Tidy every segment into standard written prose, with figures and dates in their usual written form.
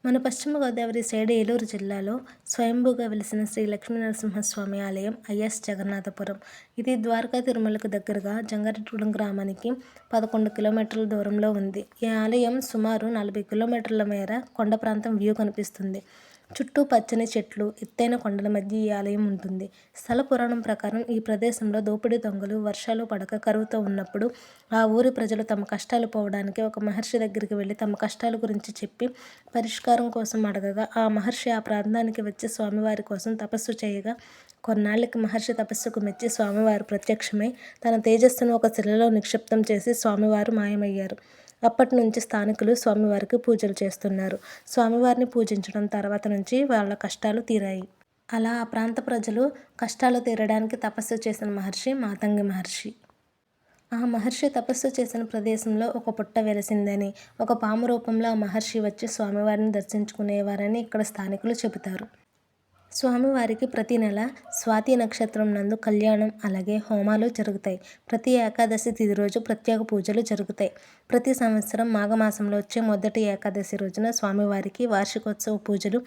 మన పశ్చిమ గోదావరి సైడ్ ఏలూరు జిల్లాలో స్వయంభూగా వెలిసిన శ్రీ లక్ష్మీనరసింహస్వామి ఆలయం ఐఎస్ జగన్నాథపురం. ఇది ద్వారకా తిరుమలకు దగ్గరగా జంగారెడ్డిగూడెం గ్రామానికి 11 కిలోమీటర్ల దూరంలో ఉంది. ఈ ఆలయం సుమారు 40 కిలోమీటర్ల మేర కొండ ప్రాంతం వ్యూ కనిపిస్తుంది. చుట్టూ పచ్చని చెట్లు, ఎత్తైన కొండల మధ్య ఈ ఆలయం ఉంటుంది. స్థల పురాణం ప్రకారం ఈ ప్రదేశంలో దోపిడీ దొంగలు వర్షాలు పడక కరువుతో ఉన్నప్పుడు ఆ ఊరి ప్రజలు తమ కష్టాలు పోవడానికి ఒక మహర్షి దగ్గరికి వెళ్ళి తమ కష్టాల గురించి చెప్పి పరిష్కారం కోసం అడగగా ఆ మహర్షి ఆ ప్రాంతానికి వచ్చి స్వామివారి కోసం తపస్సు చేయగా కొన్నాళ్ళకి మహర్షి తపస్సుకు మెచ్చి స్వామివారు ప్రత్యక్షమై తన తేజస్సును ఒక శిలలో నిక్షిప్తం చేసి స్వామివారు మాయమయ్యారు. అప్పటి నుంచి స్థానికులు స్వామివారికి పూజలు చేస్తున్నారు. స్వామివారిని పూజించడం తర్వాత నుంచి వాళ్ళ కష్టాలు తీరాయి. అలా ఆ ప్రాంత ప్రజలు కష్టాలు తీరడానికి తపస్సు చేసిన మహర్షి మాతంగి మహర్షి. ఆ మహర్షి తపస్సు చేసిన ప్రదేశంలో ఒక పుట్ట వెలిసిందని, ఒక పాము రూపంలో ఆ మహర్షి వచ్చి స్వామివారిని దర్శించుకునేవారని ఇక్కడ స్థానికులు చెబుతారు. స్వామివారికి ప్రతి నెల స్వాతి నక్షత్రం నందు కళ్యాణం, అలాగే హోమాలు జరుగుతాయి. ప్రతి ఏకాదశి తిథి రోజు ప్రత్యేక పూజలు జరుగుతాయి. ప్రతి సంవత్సరం మాఘమాసంలో వచ్చే మొదటి ఏకాదశి రోజున స్వామివారికి వార్షికోత్సవ పూజలు,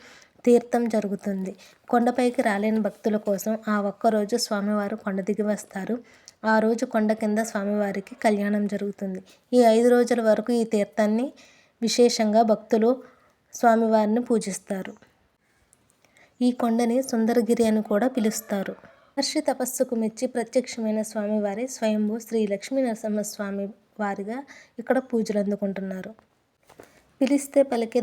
తీర్థం జరుగుతుంది. కొండపైకి రాలేని భక్తుల కోసం ఆ ఒక్కరోజు స్వామివారు కొండ దిగి వస్తారు. ఆ రోజు కొండ కింద స్వామివారికి కళ్యాణం జరుగుతుంది. ఈ 5 రోజుల వరకు ఈ తీర్థాన్ని విశేషంగా భక్తులు స్వామివారిని పూజిస్తారు. ఈ కొండని సుందరగిరి అని కూడా పిలుస్తారు. మహర్షి తపస్సుకు మెచ్చి ప్రత్యక్షమైన స్వామివారి స్వయంభూ శ్రీ లక్ష్మీనరసింహస్వామి వారిగా ఇక్కడ పూజలు అందుకుంటున్నారు. పిలిస్తే పలికే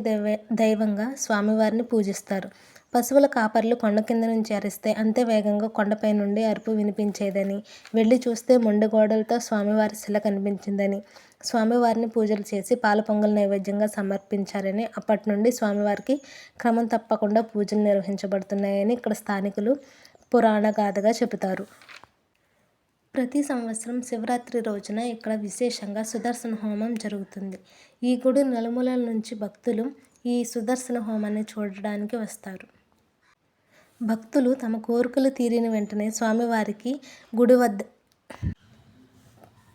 దైవంగా స్వామివారిని పూజిస్తారు. పశువుల కాపర్లు కొండ కింద నుంచి అరిస్తే అంతే వేగంగా కొండపై నుండి అరుపు వినిపించేదని, వెళ్ళి చూస్తే మొండి గోడలతో స్వామివారి శిల కనిపించిందని, స్వామివారిని పూజలు చేసి పాల పొంగల్ నైవేద్యంగా సమర్పించారని, అప్పటి నుండి స్వామివారికి క్రమం తప్పకుండా పూజలు నిర్వహించబడుతున్నాయని ఇక్కడ స్థానికులు పురాణ గాథగా చెబుతారు. ప్రతి సంవత్సరం శివరాత్రి రోజున ఇక్కడ విశేషంగా సుదర్శన హోమం జరుగుతుంది. ఈ గుడి నలుమూలల నుంచి భక్తులు ఈ సుదర్శన హోమాన్ని చూడడానికి వస్తారు. భక్తులు తమ కోరికలు తీరిన వెంటనే స్వామివారికి గుడి వద్ద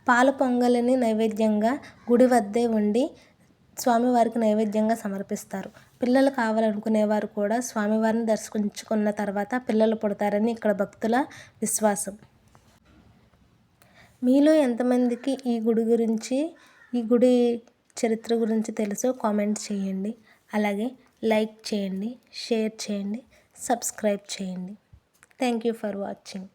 పాల పొంగలిని నైవేద్యంగా గుడి వద్దే వండి స్వామివారికి నైవేద్యంగా సమర్పిస్తారు. పిల్లలు కావాలనుకునేవారు కూడా స్వామివారిని దర్శించుకున్న తర్వాత పిల్లలు పుడతారని ఇక్కడ భక్తుల విశ్వాసం. మీలో ఎంతమందికి ఈ గుడి చరిత్ర గురించి తెలుసో కామెంట్ చేయండి. అలాగే లైక్ చేయండి, షేర్ చేయండి, సబ్స్క్రైబ్ చేయండి. Thank you for watching.